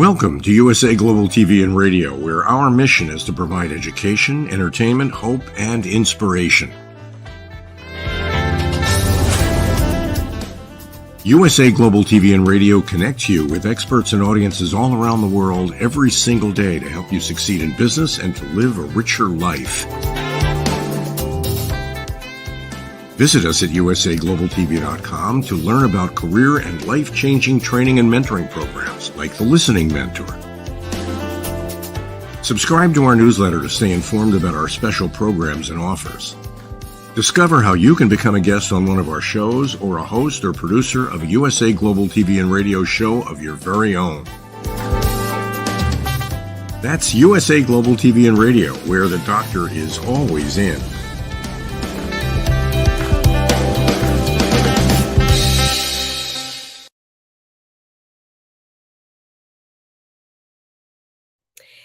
Welcome to USA Global TV and Radio, where our mission is to provide education, entertainment, hope, and inspiration. USA Global TV and Radio connects you with experts and audiences all around the world every single day to help you succeed in business and to live a richer life. Visit us at USAGlobalTV.com to learn about career and life-changing training and mentoring programs like the Listening Mentor. Subscribe to our newsletter to stay informed about our special programs and offers. Discover how you can become a guest on one of our shows or a host or producer of a USA Global TV and Radio show of your very own. That's USA Global TV and Radio, where the doctor is always in.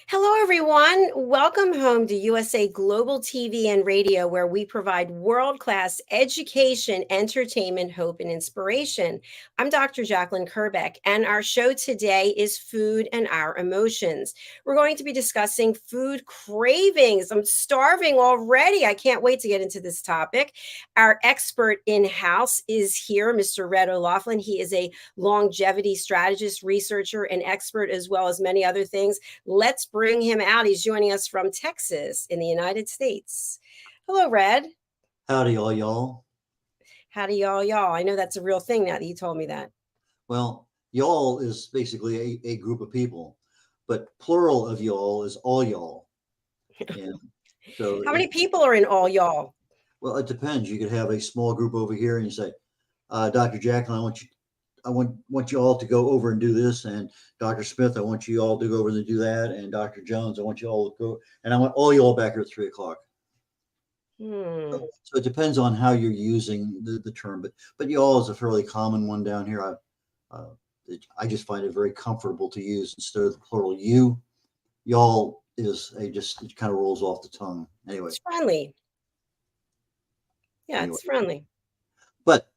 Hello, everyone. Welcome home to USA Global TV and Radio, where we provide world-class education, entertainment, hope, and inspiration. I'm Dr. JACALYN KERBECK, and our show today is Food and Our Emotions. We're going to be discussing food cravings. I'm starving already. I can't wait to get into this topic. Our expert in-house is here, Mr. red.olaughlin. He is a longevity strategist, researcher, and expert, as well as many other things. Let's bring him out. He's joining us from Texas in the United States. Hello, Red. Howdy, y'all. Howdy, y'all. I know that's a real thing now that you told me that. Well, y'all is basically a group of people, but plural of y'all is all y'all. And so how many people are in all y'all? Well, it depends. You could have a small group over here and you say, Dr. JACALYN, I want you all to go over and do this, and Dr. Smith, I want you all to go over and do that, and Dr. Jones, I want you all to go, and I want all you all back here at 3 o'clock. So it depends on how you're using the term, but y'all is a fairly common one down here. I just find it very comfortable to use instead of the plural you. Y'all is it kind of rolls off the tongue. Anyway, it's friendly. Yeah, it's friendly. But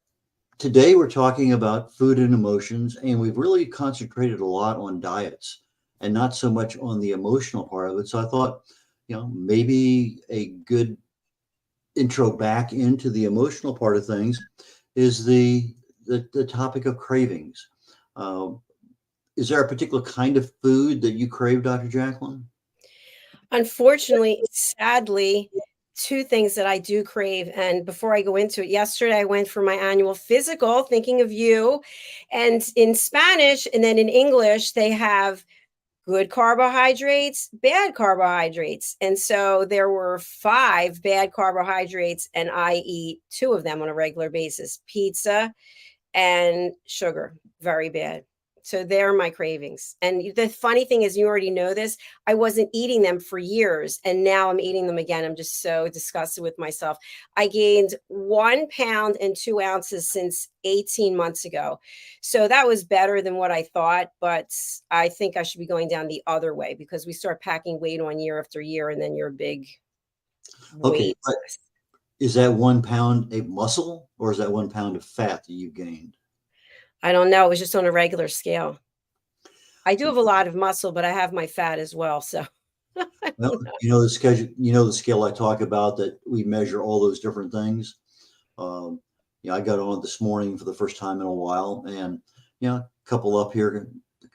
today we're talking about food and emotions, and we've really concentrated a lot on diets and not so much on the emotional part of it. So I thought, maybe a good intro back into the emotional part of things is the topic of cravings. Is there a particular kind of food that you crave, Dr. JACALYN? Unfortunately, sadly, two things that I do crave. And before I go into it, yesterday I went for my annual physical, thinking of you. And in Spanish and then in English, they have good carbohydrates, bad carbohydrates. And so there were 5 bad carbohydrates, and I eat 2 of them on a regular basis: pizza and sugar. Very bad. So they're my cravings. And the funny thing is, you already know this, I wasn't eating them for years, and now I'm eating them again. I'm just so disgusted with myself. I gained 1 pound and 2 ounces since 18 months ago. So that was better than what I thought, but I think I should be going down the other way, because we start packing weight on year after year, and then you're a big weight. Okay, is that 1 pound a muscle, or is that 1 pound of fat that you gained? I don't know. It was just on a regular scale. I do have a lot of muscle, but I have my fat as well. So, well, the schedule, the scale I talk about, that we measure all those different things. I got on it this morning for the first time in a while, and a couple up here,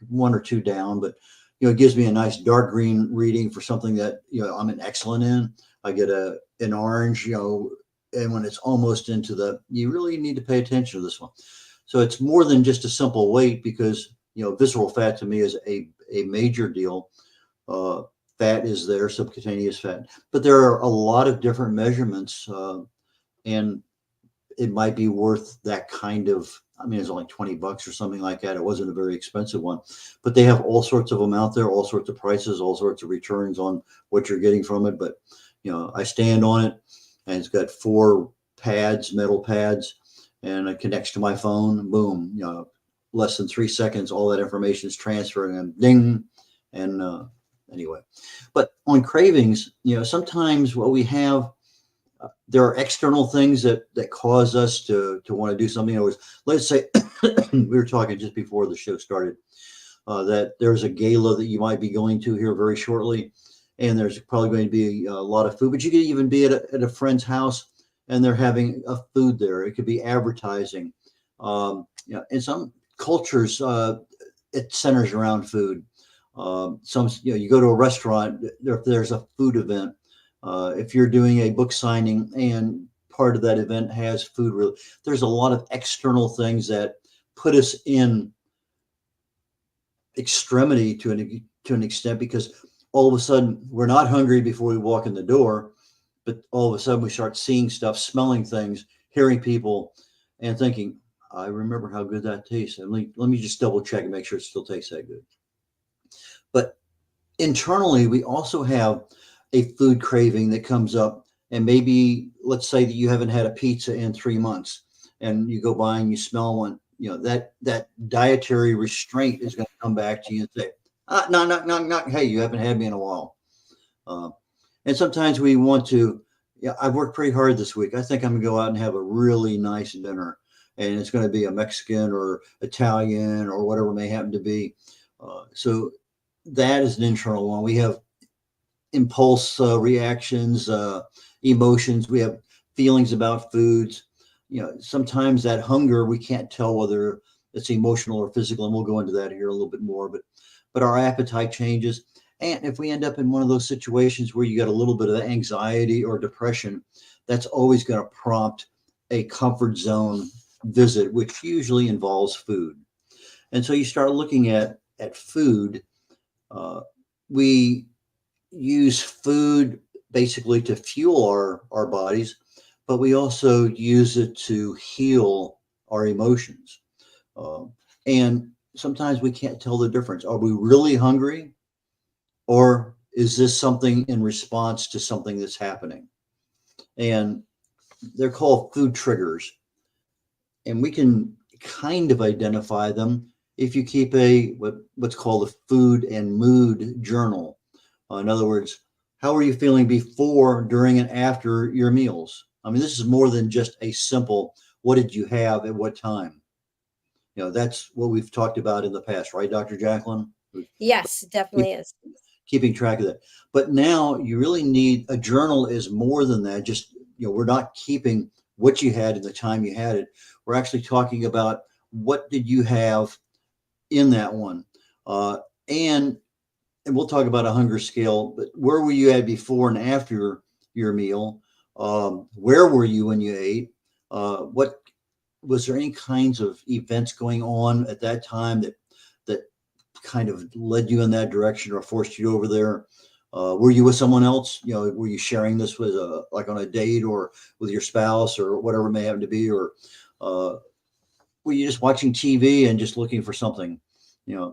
1 or 2 down, but it gives me a nice dark green reading for something that I'm an excellent in. I get an orange, and when it's almost into you really need to pay attention to this one. So it's more than just a simple weight, because, visceral fat to me is a major deal. Fat is there, subcutaneous fat, but there are a lot of different measurements, and it might be worth that kind of, it's only $20 or something like that. It wasn't a very expensive one, but they have all sorts of them out there, all sorts of prices, all sorts of returns on what you're getting from it. But, I stand on it, and it's got 4 pads, metal pads, and it connects to my phone. Boom, less than 3 seconds, all that information is transferring, and ding. And anyway, but on cravings, sometimes what we have, there are external things that cause us to want to do something. In other words, let's say we were talking just before the show started. that there's a gala that you might be going to here very shortly, and there's probably going to be a lot of food, but you could even be at a friend's house and they're having a food there. It could be advertising. In some cultures, it centers around food. You go to a restaurant, there's a food event. If you're doing a book signing and part of that event has food, there's a lot of external things that put us in extremity to an extent, because all of a sudden we're not hungry before we walk in the door, but all of a sudden we start seeing stuff, smelling things, hearing people, and thinking, I remember how good that tastes. And let me just double check and make sure it still tastes that good. But internally, we also have a food craving that comes up. And maybe let's say that you haven't had a pizza in 3 months and you go by and you smell one, that dietary restraint is going to come back to you and say, no, hey, you haven't had me in a while. And sometimes we want to, I've worked pretty hard this week. I think I'm gonna go out and have a really nice dinner, and it's going to be a Mexican or Italian or whatever it may happen to be. So that is an internal one. We have impulse reactions, emotions. We have feelings about foods. Sometimes that hunger, we can't tell whether it's emotional or physical, and we'll go into that here a little bit more, but our appetite changes. And if we end up in one of those situations where you got a little bit of anxiety or depression, that's always going to prompt a comfort zone visit, which usually involves food. And so you start looking at food. We use food basically to fuel our bodies, but we also use it to heal our emotions. And sometimes we can't tell the difference. Are we really hungry? Or is this something in response to something that's happening? And they're called food triggers. And we can kind of identify them if you keep what's called a food and mood journal. In other words, how are you feeling before, during, and after your meals? I mean, this is more than just a simple, what did you have at what time? That's what we've talked about in the past, right, Dr. JACALYN? Yes, definitely is. Keeping track of that. But now you really need a journal is more than that. Just, we're not keeping what you had in the time you had it. We're actually talking about what did you have in that one. And we'll talk about a hunger scale, but where were you at before and after your meal? Where were you when you ate? What was there any kinds of events going on at that time that kind of led you in that direction or forced you over there? Were you with someone else? Were you sharing this with like on a date or with your spouse or whatever it may happen to be? Or were you just watching TV and just looking for something?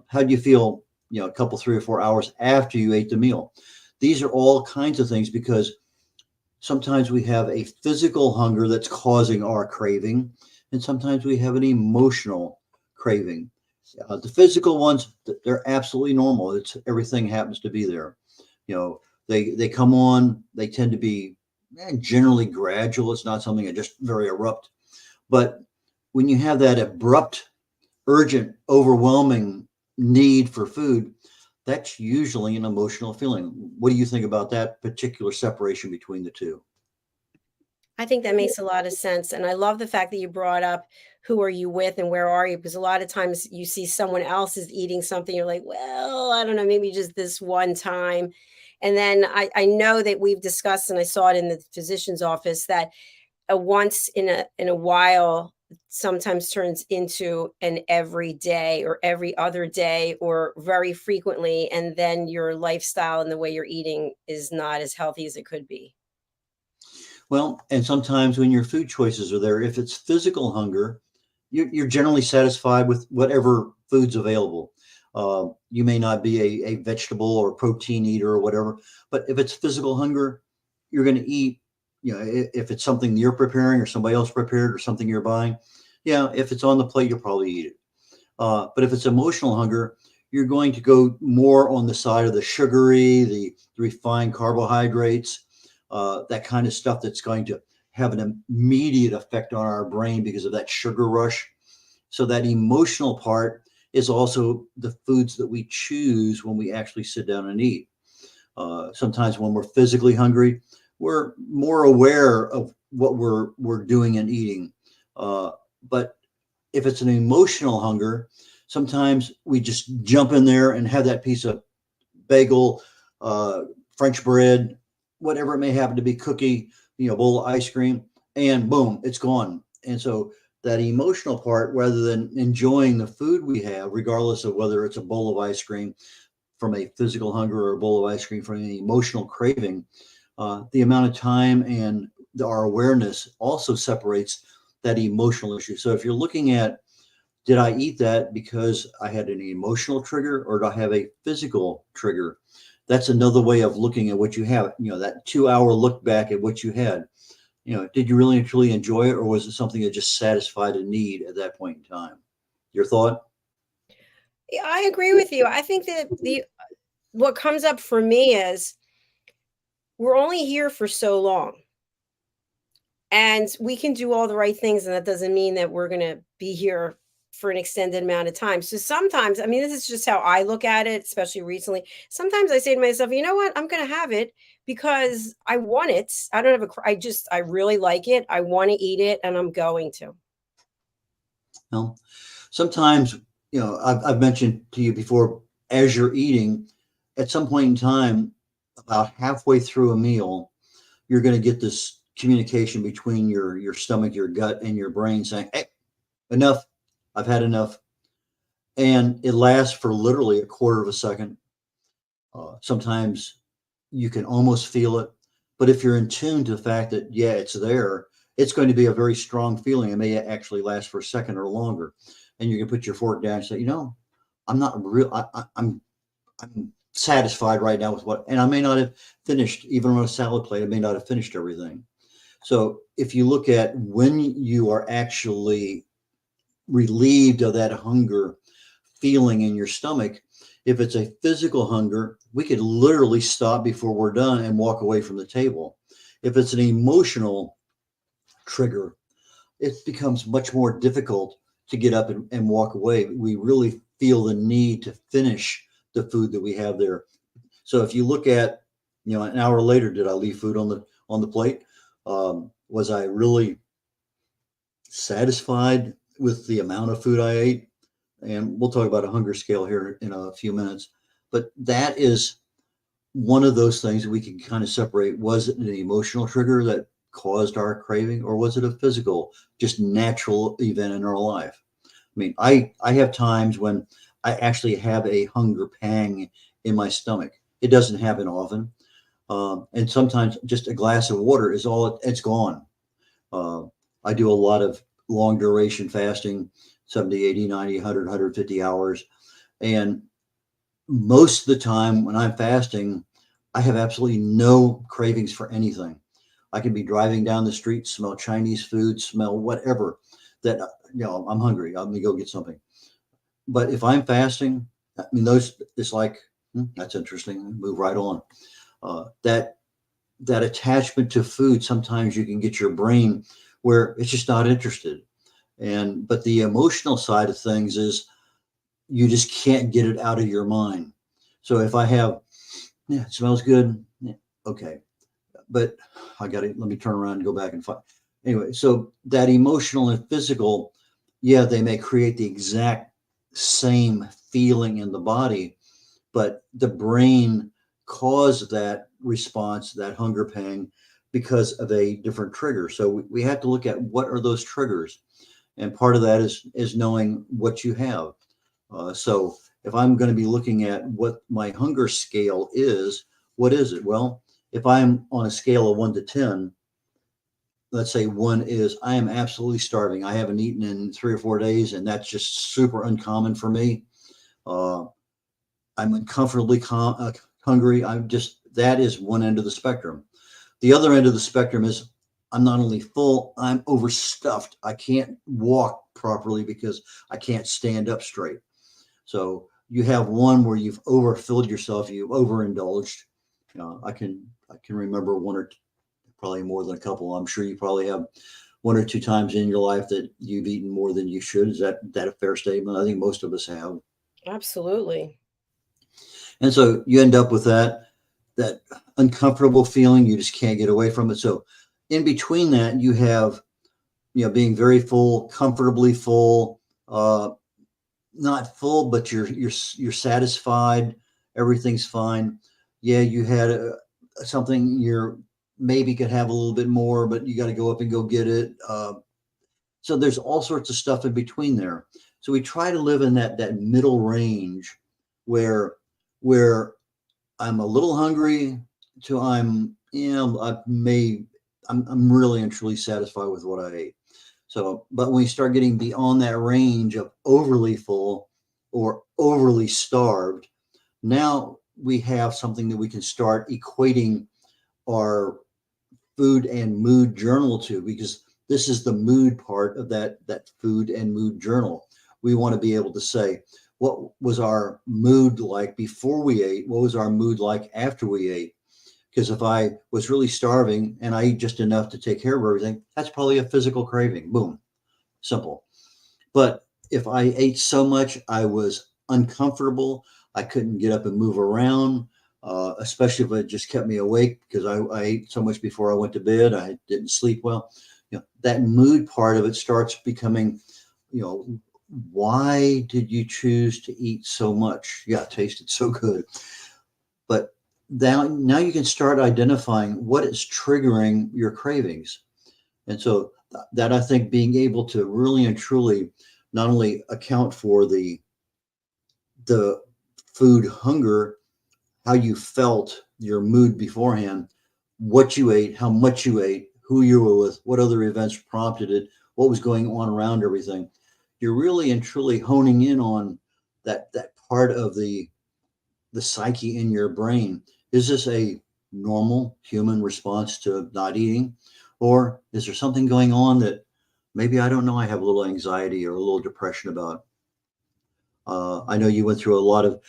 How do you feel, a couple, 3 or 4 hours after you ate the meal? These are all kinds of things, because sometimes we have a physical hunger that's causing our craving, and sometimes we have an emotional craving. The physical ones, they're absolutely normal. It's everything happens to be there. They come on, they tend to be generally gradual. It's not something that just very abrupt. But when you have that abrupt, urgent, overwhelming need for food, that's usually an emotional feeling. What do you think about that particular separation between the two? I think that makes a lot of sense. And I love the fact that you brought up who are you with and where are you? Because a lot of times you see someone else is eating something, you're like, well, I don't know, maybe just this one time. And then I know that we've discussed, and I saw it in the physician's office, that a once in a while sometimes turns into an every day or every other day or very frequently. And then your lifestyle and the way you're eating is not as healthy as it could be. Well, and sometimes when your food choices are there, if it's physical hunger, you're generally satisfied with whatever food's available. You may not be a vegetable or protein eater or whatever, but if it's physical hunger, you're going to eat. If it's something you're preparing or somebody else prepared or something you're buying, if it's on the plate, you'll probably eat it. But if it's emotional hunger, you're going to go more on the side of the sugary, the refined carbohydrates, that kind of stuff that's going to have an immediate effect on our brain because of that sugar rush. So that emotional part is also the foods that we choose when we actually sit down and eat. Sometimes when we're physically hungry, we're more aware of what we're doing and eating. But if it's an emotional hunger, sometimes we just jump in there and have that piece of bagel, French bread, whatever it may happen to be, cookie, bowl of ice cream, and boom, it's gone. And so that emotional part, rather than enjoying the food we have, regardless of whether it's a bowl of ice cream from a physical hunger or a bowl of ice cream from an emotional craving, the amount of time and our awareness also separates that emotional issue. So if you're looking at, did I eat that because I had an emotional trigger, or do I have a physical trigger? That's another way of looking at what you have. That 2-hour look back at what you had. Did you really and truly enjoy it, or was it something that just satisfied a need at that point in time? Your thought? Yeah, I agree with you. I think that what comes up for me is we're only here for so long. And we can do all the right things, and that doesn't mean that we're going to be here for an extended amount of time. So sometimes, I mean, this is just how I look at it, especially recently. Sometimes I say to myself, you know what? I'm going to have it because I want it. I don't have I really like it. I want to eat it, and I'm going to. Well, sometimes, I've mentioned to you before, as you're eating, at some point in time, about halfway through a meal, you're going to get this communication between your stomach, your gut, and your brain saying, hey, enough, I've had enough. And it lasts for literally a quarter of a second. Sometimes you can almost feel it. But if you're in tune to the fact that, yeah, it's there, it's going to be a very strong feeling. It may actually last for a second or longer. And you can put your fork down and say, I'm not real. I'm satisfied right now with what, and I may not have finished, even on a salad plate, I may not have finished everything. So if you look at when you are actually relieved of that hunger feeling in your stomach, if it's a physical hunger, we could literally stop before we're done and walk away from the table. If it's an emotional trigger, it becomes much more difficult to get up and walk away. We really feel the need to finish the food that we have there. So if you look at, an hour later, did I leave food on the plate? Was I really satisfied with the amount of food I ate? And we'll talk about a hunger scale here in a few minutes. But that is one of those things that we can kind of separate. Was it an emotional trigger that caused our craving, or was it a physical, just natural event in our life? I mean, I have times when I actually have a hunger pang in my stomach. It doesn't happen often. And sometimes just a glass of water is all it's gone. I do a lot of long duration fasting, 70, 80, 90, 100, 150 hours. And most of the time when I'm fasting, I have absolutely no cravings for anything. I can be driving down the street, smell Chinese food, smell whatever that, I'm hungry. I'm going to go get something. But if I'm fasting, I mean, it's like, that's interesting. Move right on. That attachment to food, sometimes you can get your brain where it's just not interested. But the emotional side of things is you just can't get it out of your mind. So if I have, it smells good. Yeah, okay. But let me turn around and go back and find. Anyway, so that emotional and physical, yeah, they may create the exact same feeling in the body, but the brain caused that response, that hunger pang, because of a different trigger. So we have to look at what are those triggers. And part of that is knowing what you have. So if I'm going to be looking at what my hunger scale is, what is it? Well, if I'm on a scale of 1 to 10, let's say 1 is I am absolutely starving. I haven't eaten in 3 or 4 days, and that's just super uncommon for me. I'm uncomfortably hungry. That is one end of the spectrum. The other end of the spectrum is I'm not only full, I'm overstuffed. I can't walk properly because I can't stand up straight. So you have one where you've overfilled yourself, you've overindulged. I can remember one or two, probably more than a couple. I'm sure you probably have one or two times in your life that you've eaten more than you should. Is that a fair statement? I think most of us have. Absolutely. And so you end up with that uncomfortable feeling. You just can't get away from it. So in between that, you have, being very full, comfortably full, not full, but you're satisfied. Everything's fine. Yeah, you had something you're maybe could have a little bit more, but you got to go up and go get it. So there's all sorts of stuff in between there. So we try to live in that middle range where I'm a little hungry to I'm really and truly satisfied with what I ate. So, but when we start getting beyond that range of overly full or overly starved, now we have something that we can start equating our food and mood journal to, because this is the mood part of that food and mood journal. We want to be able to say, what was our mood like before we ate? What was our mood like after we ate? Because if I was really starving and I eat just enough to take care of everything, that's probably a physical craving. Boom, simple. But if I ate so much, I was uncomfortable. I couldn't get up and move around, especially if it just kept me awake because I ate so much before I went to bed. I didn't sleep well. That mood part of it starts becoming, why did you choose to eat so much? Yeah, it tasted so good. But now you can start identifying what is triggering your cravings. And so that, I think, being able to really and truly not only account for the food hunger, how you felt, your mood beforehand, what you ate, how much you ate, who you were with, what other events prompted it, what was going on around everything. You're really and truly honing in on that part of the psyche in your brain. Is this a normal human response to not eating? Or is there something going on that maybe I don't know, I have a little anxiety or a little depression about? I know you went through a lot of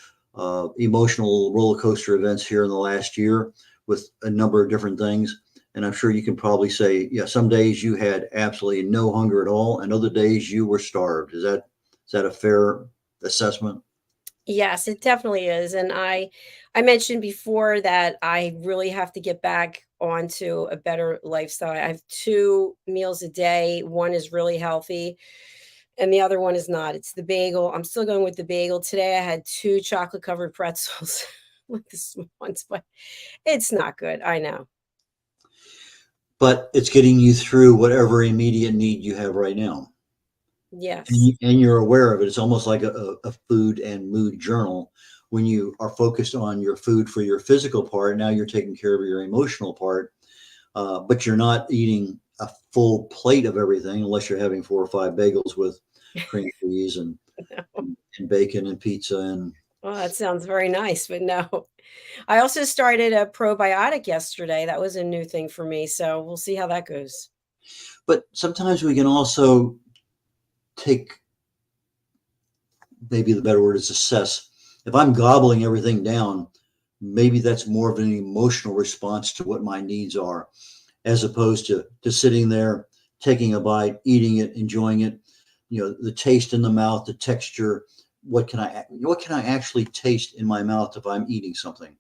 emotional roller coaster events here in the last year with a number of different things. And I'm sure you can probably say, yeah, some days you had absolutely no hunger at all, and other days you were starved. Is that a fair assessment? Yes, it definitely is. And I mentioned before that I really have to get back onto a better lifestyle. I have 2 meals a day. One is really healthy and the other one is not. It's the bagel. I'm still going with the bagel. Today I had 2 chocolate covered pretzels, like the small ones, but it's not good. I know. But it's getting you through whatever immediate need you have right now. Yes. And you're aware of it. It's almost like a food and mood journal. When you are focused on your food for your physical part, now you're taking care of your emotional part, but you're not eating a full plate of everything unless you're having 4 or 5 bagels with cream cheese and, No. and bacon and pizza. And Well, that sounds very nice, but no. I also started a probiotic yesterday. That was a new thing for me. So we'll see how that goes. but sometimes we can also take, maybe the better word is assess. If I'm gobbling everything down, maybe that's more of an emotional response to what my needs are, as opposed to sitting there, taking a bite, eating it, enjoying it. The taste in the mouth, the texture. What can I actually taste in my mouth if I'm eating something?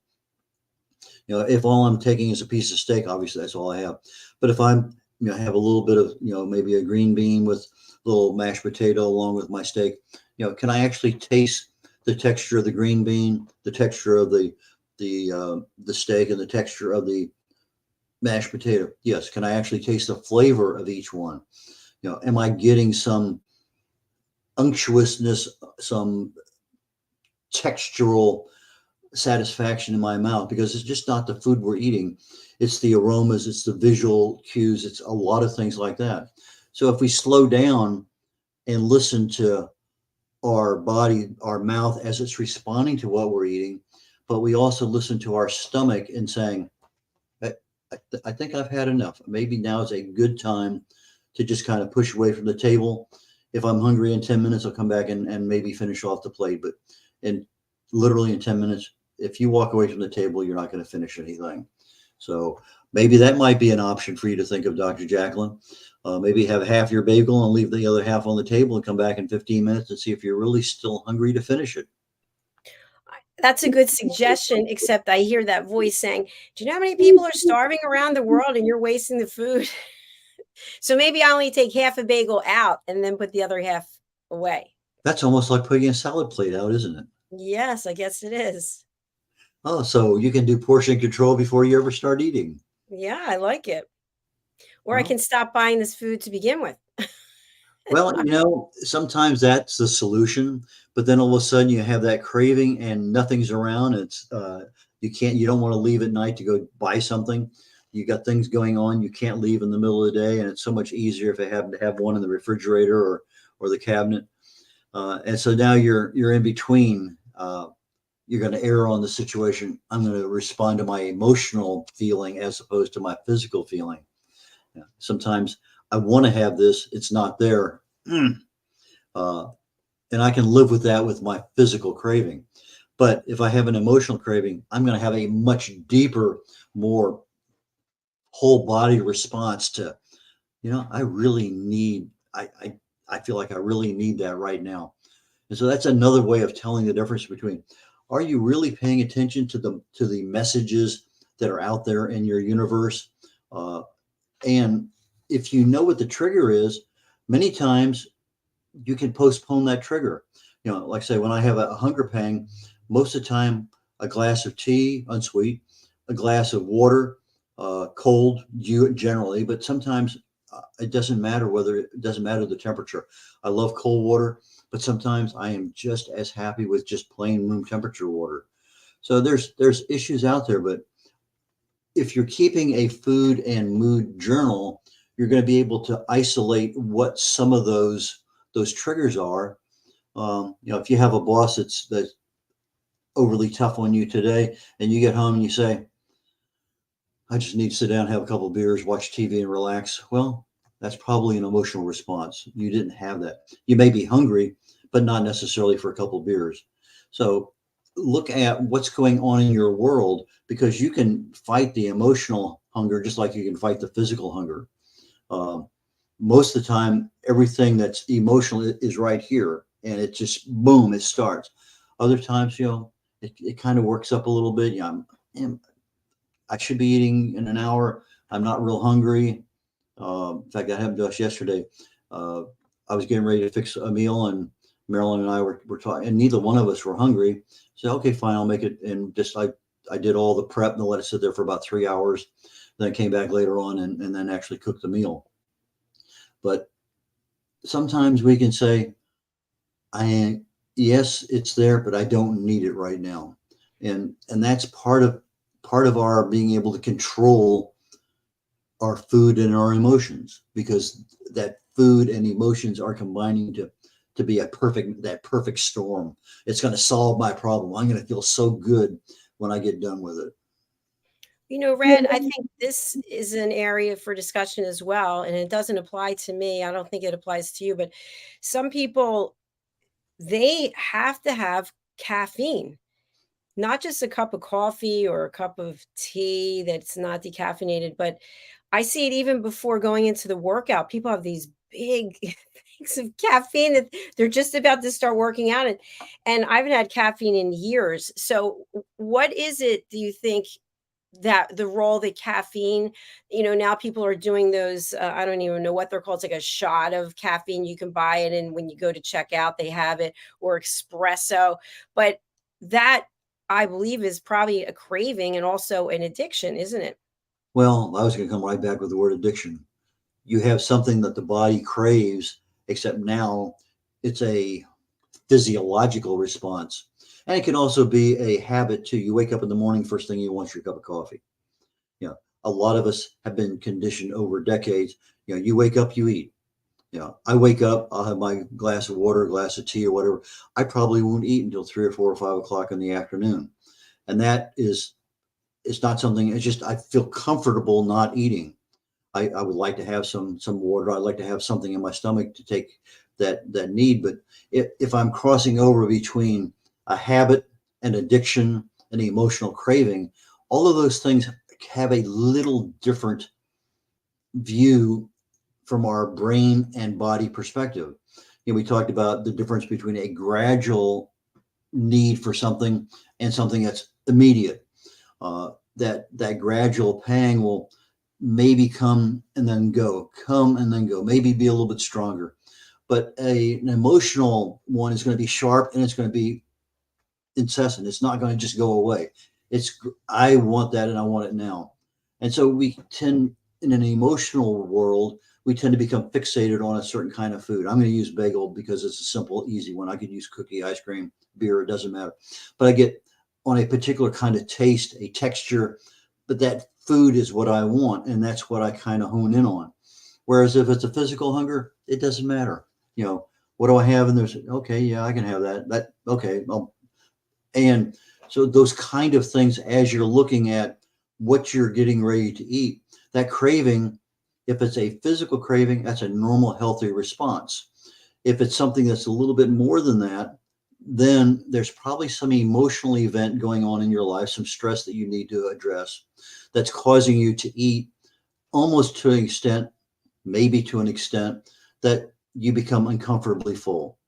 If all I'm taking is a piece of steak, obviously that's all I have. But if I'm, have a little bit of, maybe a green bean with a little mashed potato along with my steak, can I actually taste the texture of the green bean, the texture of the steak, and the texture of the mashed potato? Yes. Can I actually taste the flavor of each one? Am I getting some unctuousness, some textural satisfaction in my mouth? Because it's just not the food we're eating. It's the aromas, it's the visual cues, it's a lot of things like that. So if we slow down and listen to our body, our mouth as it's responding to what we're eating, but we also listen to our stomach and saying, I think I've had enough. Maybe now is a good time to just kind of push away from the table. If I'm hungry in 10 minutes, I'll come back and maybe finish off the plate. But literally in 10 minutes, if you walk away from the table, you're not going to finish anything. So maybe that might be an option for you to think of, Dr. JACALYN. Maybe have half your bagel and leave the other half on the table and come back in 15 minutes and see if you're really still hungry to finish it. That's a good suggestion, except I hear that voice saying, do you know how many people are starving around the world and you're wasting the food? So maybe I only take half a bagel out and then put the other half away. That's almost like putting a salad plate out, isn't it? Yes, I guess it is. Oh, so you can do portion control before you ever start eating. Yeah, I like it. Or I Well, can stop buying this food to begin with. well, sometimes that's the solution, but then all of a sudden you have that craving and nothing's around. You don't want to leave at night to go buy something. You got things going on. You can't leave in the middle of the day, and it's so much easier if they happen to have one in the refrigerator or the cabinet. And so now you're in between. You're going to err on the situation. I'm going to respond to my emotional feeling as opposed to my physical feeling. Yeah. Sometimes I want to have this, it's not there. And I can live with that with my physical craving. But if I have an emotional craving, I'm going to have a much deeper, more whole body response to, I feel like I really need that right now. And so that's another way of telling the difference between, are you really paying attention to the messages that are out there in your universe? And if you know what the trigger is, many times you can postpone that trigger. Like I say, when I have a hunger pang, most of the time, a glass of tea, unsweet, a glass of water, cold, generally, but sometimes it doesn't matter the temperature. I love cold water, but sometimes I am just as happy with just plain room temperature water. So there's issues out there, but if you're keeping a food and mood journal, you're going to be able to isolate what some of those triggers are. If you have a boss that's overly tough on you today, and you get home and you say, I just need to sit down, have a couple of beers, watch TV and relax. Well, that's probably an emotional response. You didn't have that. You may be hungry, but not necessarily for a couple of beers. So look at what's going on in your world, because you can fight the emotional hunger just like you can fight the physical hunger. Most of the time, everything that's emotional is right here, and it just, boom, it starts. Other times, it kind of works up a little bit. I should be eating in an hour. I'm not real hungry. In fact, that happened to us yesterday. I was getting ready to fix a meal, and Marilyn and I were talking, and neither one of us were hungry. So, okay, fine, I'll make it. And just I did all the prep and let it sit there for about 3 hours. Then I came back later on and then actually cooked the meal. But sometimes we can say, yes, it's there, but I don't need it right now. And that's part of our being able to control our food and our emotions, because that food and emotions are combining to be that perfect storm. It's going to solve my problem. I'm going to feel so good when I get done with it. Red, I think this is an area for discussion as well, and it doesn't apply to me. I don't think it applies to you, but some people, they have to have caffeine, not just a cup of coffee or a cup of tea that's not decaffeinated, but I see it even before going into the workout. People have these big things of caffeine that they're just about to start working out. And I haven't had caffeine in years. So what is it, do you think, that the role that caffeine, now people are doing those, I don't even know what they're called. It's like a shot of caffeine. You can buy it, and when you go to check out, they have it, or espresso. But that, I believe, is probably a craving and also an addiction, isn't it? Well, I was going to come right back with the word addiction. You have something that the body craves, except now it's a physiological response. And it can also be a habit too. You wake up in the morning, first thing you want is your cup of coffee. A lot of us have been conditioned over decades. You wake up, you eat. I wake up, I'll have my glass of water, glass of tea or whatever. I probably won't eat until 3 or 4 or 5 o'clock in the afternoon. And that is, it's not something, it's just, I feel comfortable not eating. I would like to have some water. I'd like to have something in my stomach to take that need. But if I'm crossing over between a habit, an addiction, an emotional craving, all of those things have a little different view from our brain and body perspective. We talked about the difference between a gradual need for something and something that's immediate. That gradual pang will maybe come and then go, maybe be a little bit stronger. But an emotional one is going to be sharp and it's going to be incessant. It's not going to just go away. I want that and I want it now. And so we tend, in an emotional world, we tend to become fixated on a certain kind of food. I'm going to use bagel because it's a simple, easy one. I could use cookie, ice cream, beer, it doesn't matter. But I get on a particular kind of taste, a texture, but that food is what I want. And that's what I kind of hone in on. Whereas if it's a physical hunger, it doesn't matter. What do I have? And there's, okay, yeah, I can have that. Okay. And so those kind of things, as you're looking at what you're getting ready to eat, that craving, if it's a physical craving, that's a normal, healthy response. If it's something that's a little bit more than that, then there's probably some emotional event going on in your life, some stress that you need to address that's causing you to eat almost to an extent, maybe to an extent, that you become uncomfortably full.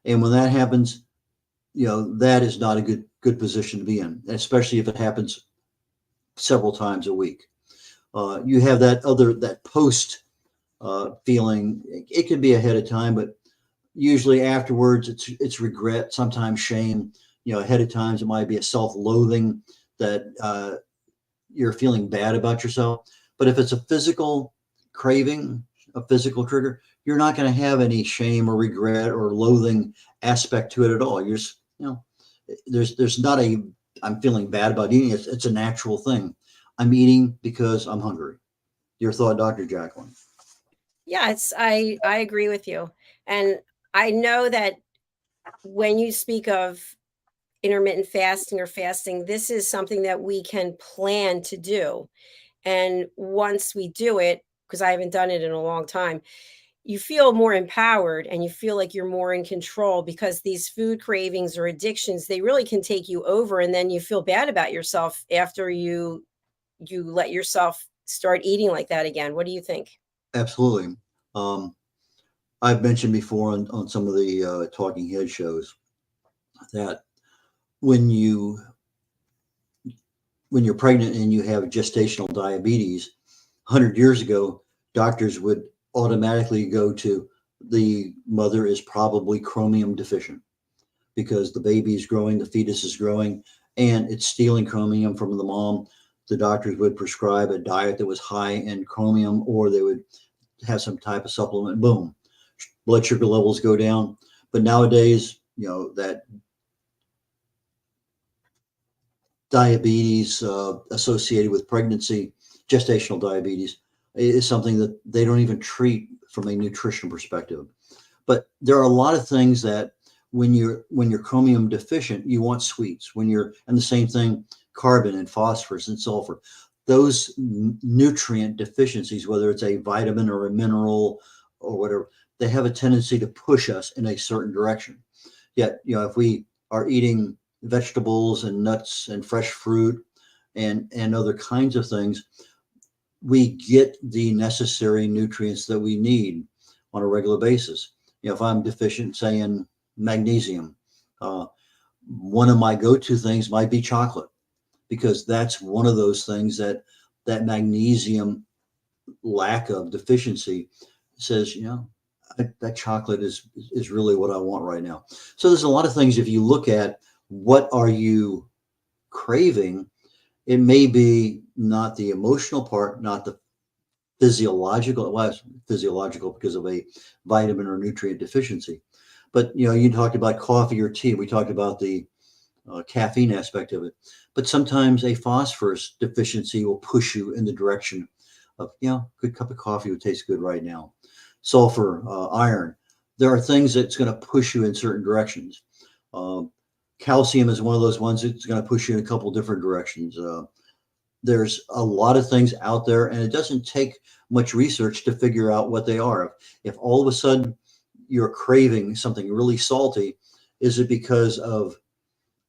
And when that happens, that is not a good position to be in, especially if it happens several times a week. You have that post feeling. It can be ahead of time, but usually afterwards it's regret, sometimes shame. Ahead of times it might be a self-loathing that you're feeling bad about yourself. But if it's a physical craving, a physical trigger, you're not going to have any shame or regret or loathing aspect to it at all. You're there's not I'm feeling bad about eating. It's a natural thing. I'm eating because I'm hungry. Your thought, Dr. JACALYN? Yeah, I agree with you. And I know that when you speak of intermittent fasting or fasting, this is something that we can plan to do. And once we do it, because I haven't done it in a long time, you feel more empowered and you feel like you're more in control, because these food cravings or addictions, they really can take you over. And then you feel bad about yourself after you let yourself start eating like that again. What do you think? Absolutely. I've mentioned before on some of the talking head shows that when you're pregnant and you have gestational diabetes, 100 years ago, doctors would automatically go to the mother is probably chromium deficient because the baby is growing, the fetus is growing, and it's stealing chromium from the mom. The doctors would prescribe a diet that was high in chromium, or they would have some type of supplement. Boom, blood sugar levels go down. But nowadays, that diabetes associated with pregnancy, gestational diabetes, is something that they don't even treat from a nutrition perspective. But there are a lot of things that when you're chromium deficient, you want sweets. And the same thing, carbon and phosphorus and sulfur. Those nutrient deficiencies, whether it's a vitamin or a mineral or whatever, they have a tendency to push us in a certain direction. Yet, if we are eating vegetables and nuts and fresh fruit and other kinds of things, we get the necessary nutrients that we need on a regular basis. If I'm deficient, say, in magnesium, one of my go-to things might be chocolate, because that's one of those things that magnesium lack of deficiency says, that chocolate is really what I want right now. So there's a lot of things. If you look at what are you craving, it may be not the emotional part, not the physiological. Well, it's physiological because of a vitamin or nutrient deficiency. But, you talked about coffee or tea. We talked about the caffeine aspect of it. But sometimes a phosphorus deficiency will push you in the direction of, good cup of coffee would taste good right now. Sulfur, iron. There are things that's going to push you in certain directions. Calcium is one of those ones that's going to push you in a couple different directions. There's a lot of things out there, and it doesn't take much research to figure out what they are. If all of a sudden you're craving something really salty, is it because of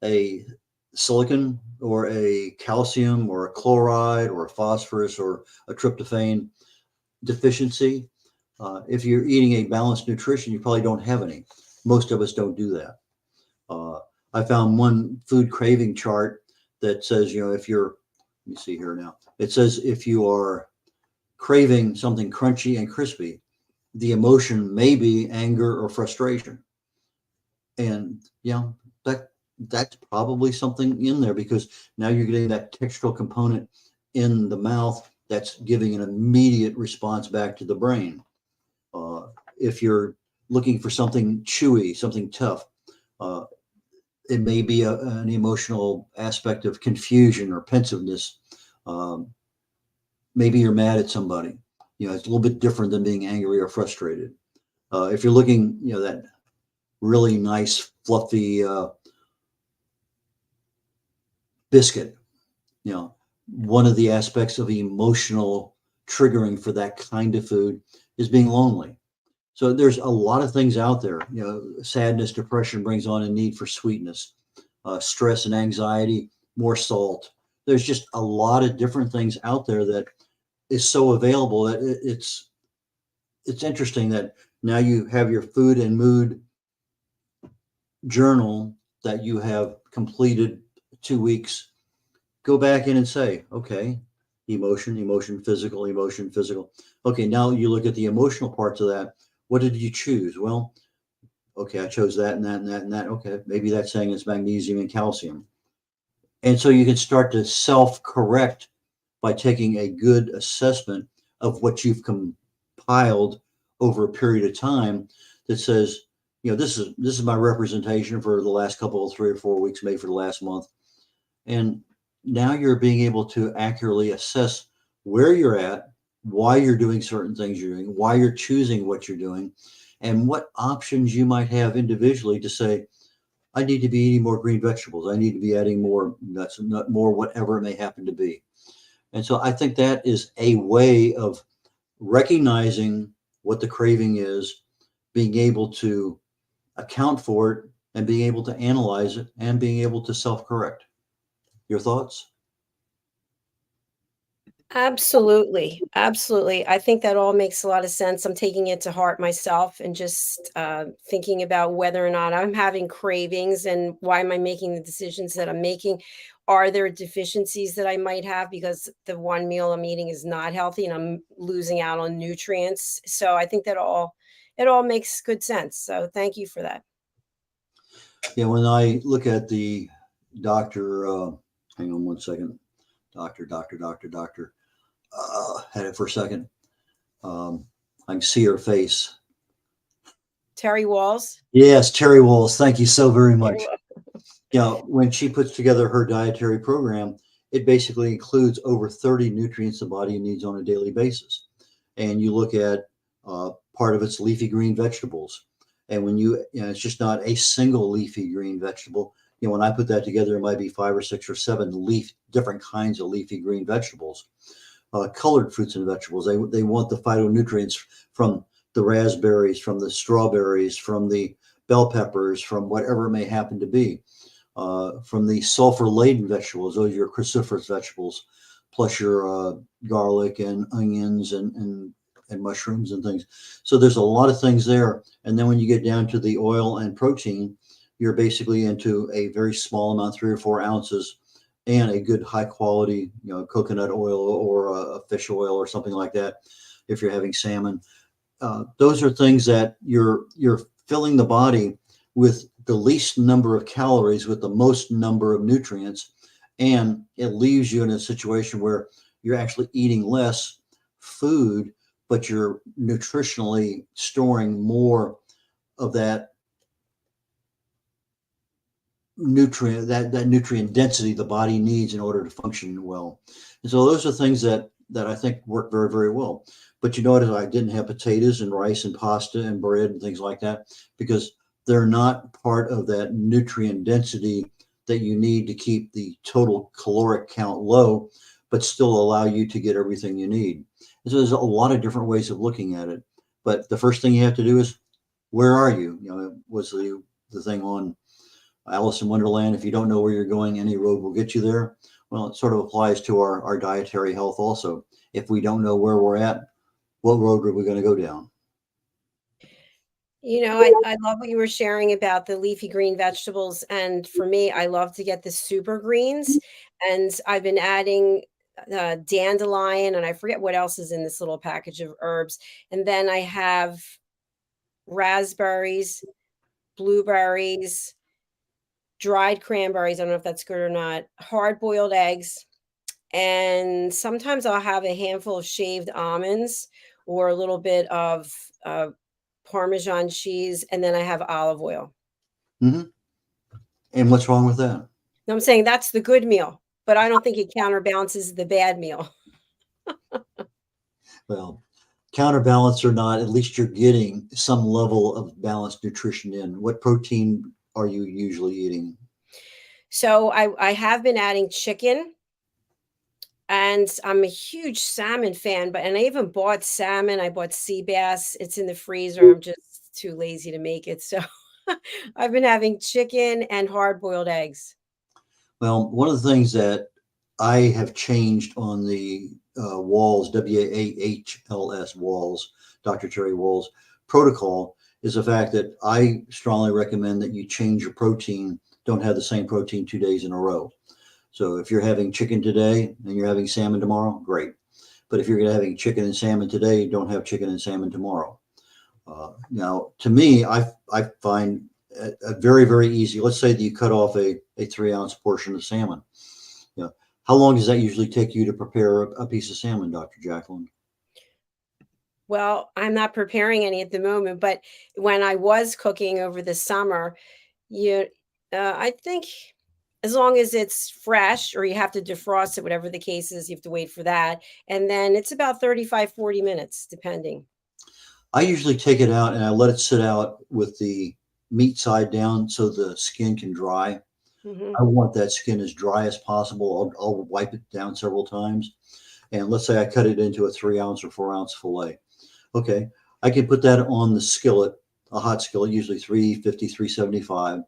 a silicon or a calcium or a chloride or a phosphorus or a tryptophan deficiency. If you're eating a balanced nutrition, you probably don't have any. Most of us don't do that. I found one food craving chart that says, if you're, let me see here now, it says if you are craving something crunchy and crispy, the emotion may be anger or frustration. And that's probably something in there, because now you're getting that textural component in the mouth that's giving an immediate response back to the brain. If you're looking for something chewy, something tough, it may be an emotional aspect of confusion or pensiveness. Maybe you're mad at somebody. It's a little bit different than being angry or frustrated. If you're looking, that really nice, fluffy biscuit, one of the aspects of emotional triggering for that kind of food is being lonely. So there's a lot of things out there. Sadness, depression brings on a need for sweetness. Stress and anxiety, more salt. There's just a lot of different things out there that is so available that it's interesting that now you have your food and mood journal that you have completed 2 weeks. Go back in and say, okay, emotion, physical, emotion, physical. Okay, now you look at the emotional parts of that. What did you choose? Well, okay, I chose that and that and that and that. Okay, maybe that's saying it's magnesium and calcium. And so you can start to self-correct by taking a good assessment of what you've compiled over a period of time that says, this is my representation for the last couple of 3 or 4 weeks, maybe for the last month. And now you're being able to accurately assess where you're at, why you're doing certain things you're doing, why you're choosing what you're doing, and what options you might have individually to say, I need to be eating more green vegetables. I need to be adding more nuts and more whatever it may happen to be. And so I think that is a way of recognizing what the craving is, being able to account for it, and being able to analyze it, and being able to self-correct. Your thoughts? Absolutely. Absolutely. I think that all makes a lot of sense. I'm taking it to heart myself and just thinking about whether or not I'm having cravings and why am I making the decisions that I'm making. Are there deficiencies that I might have because the one meal I'm eating is not healthy and I'm losing out on nutrients? So I think that it all makes good sense. So thank you for that. Yeah, when I look at the doctor, hang on one second. Doctor. Had it for a second. I can see her face. Terry Walls. Yes, Terry Walls. Thank you so very You're much. When she puts together her dietary program, it basically includes over 30 nutrients the body needs on a daily basis. And you look at part of it's leafy green vegetables. And when it's just not a single leafy green vegetable. When I put that together, it might be 5 or 6 or 7 different kinds of leafy green vegetables. Colored fruits and vegetables. They want the phytonutrients from the raspberries, from the strawberries, from the bell peppers, from whatever it may happen to be. From the sulfur-laden vegetables, those are your cruciferous vegetables, plus your garlic and onions and mushrooms and things. So there's a lot of things there. And then when you get down to the oil and protein, you're basically into a very small amount, 3 or 4 ounces, and a good high quality, coconut oil or a fish oil or something like that. If you're having salmon, those are things that you're filling the body with the least number of calories with the most number of nutrients, and it leaves you in a situation where you're actually eating less food, but you're nutritionally storing more of that nutrient, that nutrient density the body needs in order to function well. And so those are things that I think work very, very well. But you notice I didn't have potatoes and rice and pasta and bread and things like that, because they're not part of that nutrient density that you need to keep the total caloric count low, but still allow you to get everything you need. And so there's a lot of different ways of looking at it. But the first thing you have to do is, where are you? Was the thing on Alice in Wonderland, if you don't know where you're going, any road will get you there. Well, it sort of applies to our dietary health also. If we don't know where we're at, what road are we going to go down? You know, I love what you were sharing about the leafy green vegetables. And for me, I love to get the super greens. And I've been adding dandelion, and I forget what else is in this little package of herbs. And then I have raspberries, blueberries, dried cranberries. I don't know if that's good or not, hard boiled eggs. And sometimes I'll have a handful of shaved almonds or a little bit of Parmesan cheese, and then I have olive oil. Mm-hmm. And what's wrong with that? Now, I'm saying that's the good meal, but I don't think it counterbalances the bad meal. Well, counterbalance or not, at least you're getting some level of balanced nutrition in. What protein are you usually eating? So I have been adding chicken, and I'm a huge salmon fan, and I even bought salmon. I bought sea bass. It's in the freezer. I'm just too lazy to make it. So I've been having chicken and hard boiled eggs. Well, one of the things that I have changed on the Walls, WAHLS Walls, Dr. Terry Walls protocol is the fact that I strongly recommend that you change your protein. Don't have the same protein 2 days in a row. So if you're having chicken today and you're having salmon tomorrow, great. But if you're having chicken and salmon today, don't have chicken and salmon tomorrow. Now, to me, I find a very, very easy. Let's say that you cut off a 3-ounce portion of salmon. You know, how long does that usually take you to prepare a piece of salmon, Dr. JACALYN? Well, I'm not preparing any at the moment, but when I was cooking over the summer, you, I think as long as it's fresh or you have to defrost it, whatever the case is, you have to wait for that. And then it's about 35, 40 minutes, depending. I usually take it out and I let it sit out with the meat side down so the skin can dry. Hmm. I want that skin as dry as possible. I'll wipe it down several times. And let's say I cut it into a 3-ounce or 4-ounce fillet. Okay, I can put that on the skillet, a hot skillet, usually 350, 375.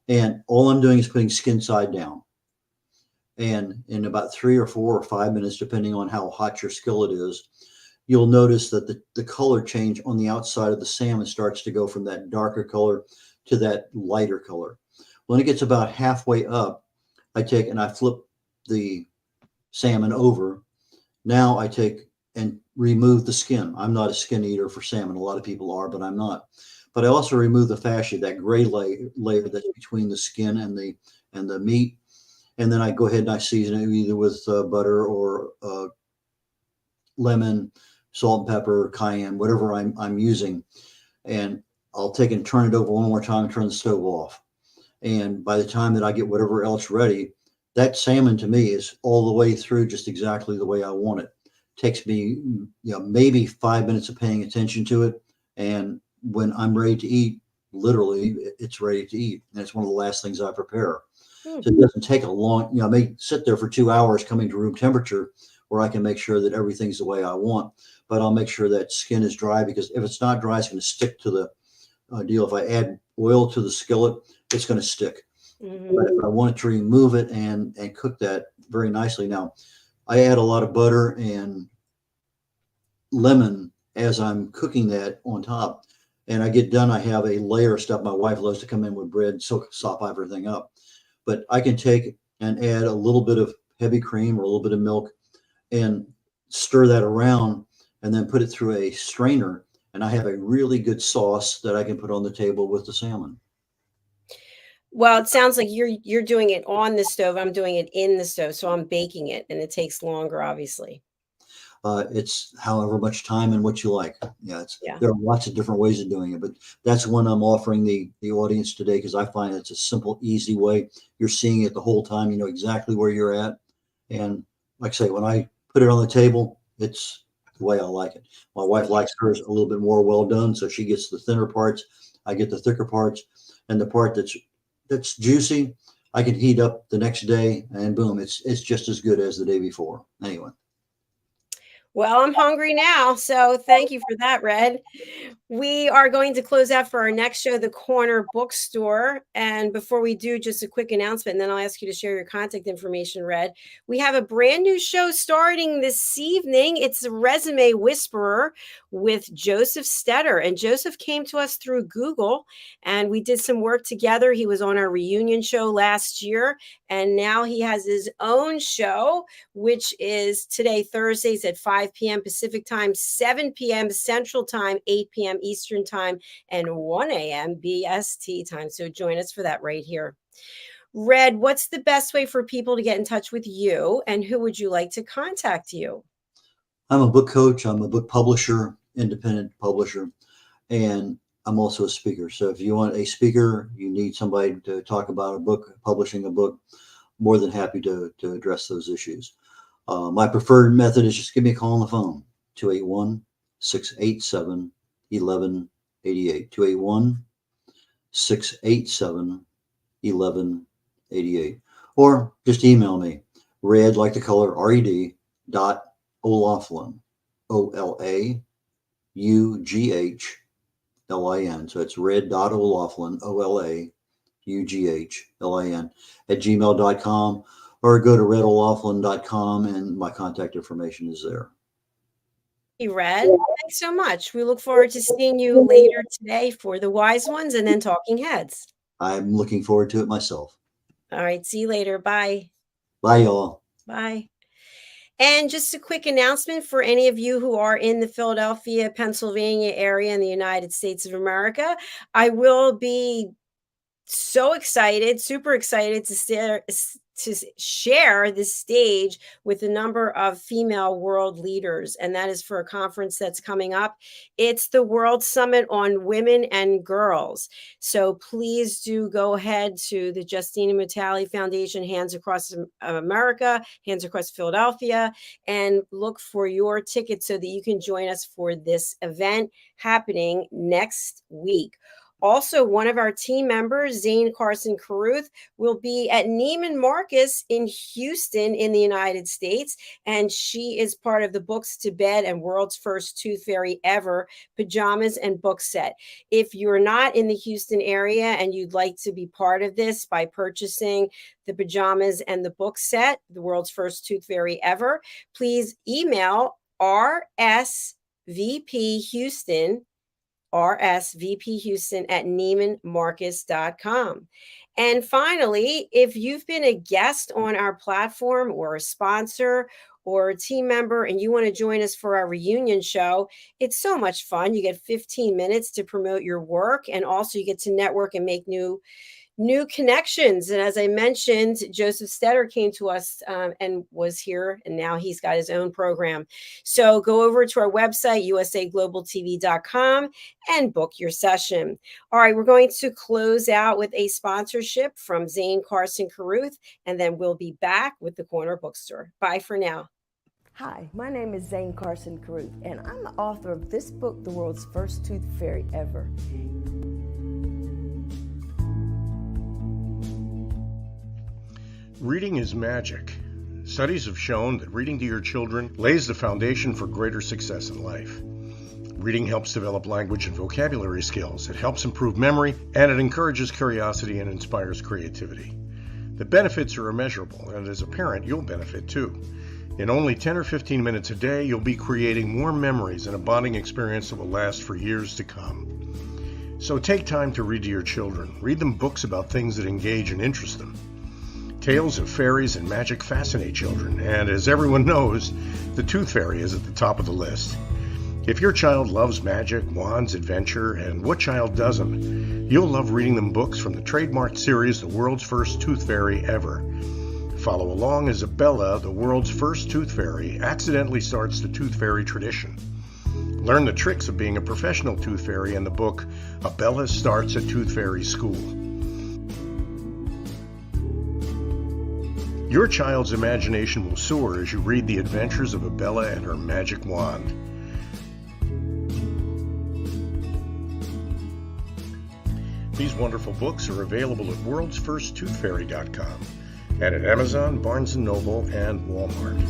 And all I'm doing is putting skin side down. And in about 3 or 4 or 5 minutes, depending on how hot your skillet is, you'll notice that the color change on the outside of the salmon starts to go from that darker color to that lighter color. When it gets about halfway up, I take and I flip the salmon over. Now I take and remove the skin. I'm not a skin eater for salmon. A lot of people are, but I'm not. But I also remove the fascia, that gray layer that's between the skin and the meat. And then I go ahead and I season it either with butter or lemon, salt and pepper, cayenne, whatever I'm using. And I'll take and turn it over one more time and turn the stove off. And by the time that I get whatever else ready, that salmon to me is all the way through just exactly the way I want it. Takes me, maybe 5 minutes of paying attention to it. And when I'm ready to eat, literally it's ready to eat. And it's one of the last things I prepare. So it doesn't take a long, I may sit there for 2 hours coming to room temperature where I can make sure that everything's the way I want, but I'll make sure that skin is dry, because if it's not dry, it's going to stick to the deal. If I add oil to the skillet, it's going to stick. Mm-hmm. But if I wanted to remove it and cook that very nicely. Now, I add a lot of butter and lemon as I'm cooking that on top. And I get done, I have a layer of stuff. My wife loves to come in with bread, sop everything up. But I can take and add a little bit of heavy cream or a little bit of milk and stir that around and then put it through a strainer. And I have a really good sauce that I can put on the table with the salmon. Well, it sounds like you're doing it on the stove. I'm doing it in the stove, so I'm baking it, and it takes longer, obviously. It's however much time and what you like. Yeah, Yeah. there are lots of different ways of doing it, but that's one I'm offering the audience today, because I find it's a simple, easy way. You're seeing it the whole time. You know exactly where you're at. And like I say, when I put it on the table, it's the way I like it. My wife likes hers a little bit more well done, so she gets the thinner parts. I get the thicker parts, and the part that's juicy, I can heat up the next day, and boom, it's just as good as the day before. Anyway. Well, I'm hungry now, so thank you for that, Red. We are going to close out for our next show, The Corner Bookstore. And before we do, just a quick announcement, and then I'll ask you to share your contact information, Red. We have a brand new show starting this evening. It's the Resume Whisperer with Joseph Stetter. And Joseph came to us through Google, and we did some work together. He was on our reunion show last year, and now he has his own show, which is today, Thursdays at 5 p.m. Pacific Time, 7 p.m. Central Time, 8 p.m. Eastern Time, and 1 a.m. BST time. So join us for that right here. Red, what's the best way for people to get in touch with you, and who would you like to contact you? I'm a book coach. I'm a book publisher, independent publisher, and I'm also a speaker. So if you want a speaker, you need somebody to talk about a book, publishing a book, more than happy to address those issues. My preferred method is just give me a call on the phone, 281-687-1188, 281-687-1188, or just email me, red, like the color, red, .olaughlin, OLAUGHLIN. So it's red.olaughlin, OLAUGHLIN at gmail.com, or go to red.olaughlin.com and my contact information is there. Hey, Red, thanks so much. We look forward to seeing you later today for the Wise Ones and then Talking Heads. I'm looking forward to it myself. All right. See you later. Bye. Bye, y'all. Bye. And just a quick announcement for any of you who are in the Philadelphia, Pennsylvania area in the United States of America. I will be so excited, super excited to share the stage with a number of female world leaders. And that is for a conference that's coming up. It's the World Summit on Women and Girls. So please do go ahead to the Justina Mutali Foundation, Hands Across America, Hands Across Philadelphia, and look for your ticket so that you can join us for this event happening next week. Also, one of our team members, Zane Carson-Carruth, will be at Neiman Marcus in Houston in the United States, and she is part of the Books to Bed and World's First Tooth Fairy Ever pajamas and book set. If you're not in the Houston area and you'd like to be part of this by purchasing the pajamas and the book set, the World's First Tooth Fairy Ever, please email RSVPHouston at neimanmarcus.com. And finally, if you've been a guest on our platform or a sponsor or a team member and you want to join us for our reunion show, it's so much fun. You get 15 minutes to promote your work, and also you get to network and make new connections. And as I mentioned, Joseph Stetter came to us and was here, and now he's got his own program. So go over to our website, USAGlobalTV.com, and book your session. All right, we're going to close out with a sponsorship from Zane Carson-Carruth, and then we'll be back with the Corner Bookstore. Bye for now. Hi, my name is Zane Carson-Carruth, and I'm the author of this book, The World's First Tooth Fairy Ever. Reading is magic. Studies have shown that reading to your children lays the foundation for greater success in life. Reading helps develop language and vocabulary skills. It helps improve memory, and it encourages curiosity and inspires creativity. The benefits are immeasurable, and as a parent, you'll benefit too. In only 10 or 15 minutes a day, you'll be creating more memories and a bonding experience that will last for years to come. So take time to read to your children. Read them books about things that engage and interest them. Tales of fairies and magic fascinate children, and as everyone knows, the Tooth Fairy is at the top of the list. If your child loves magic, wands, adventure, and what child doesn't, you'll love reading them books from the trademarked series, The World's First Tooth Fairy Ever. Follow along as Abella, the world's first tooth fairy, accidentally starts the Tooth Fairy tradition. Learn the tricks of being a professional tooth fairy in the book, Abella Starts a Tooth Fairy School. Your child's imagination will soar as you read the adventures of Abella and her magic wand. These wonderful books are available at worldsfirsttoothfairy.com and at Amazon, Barnes & Noble, and Walmart.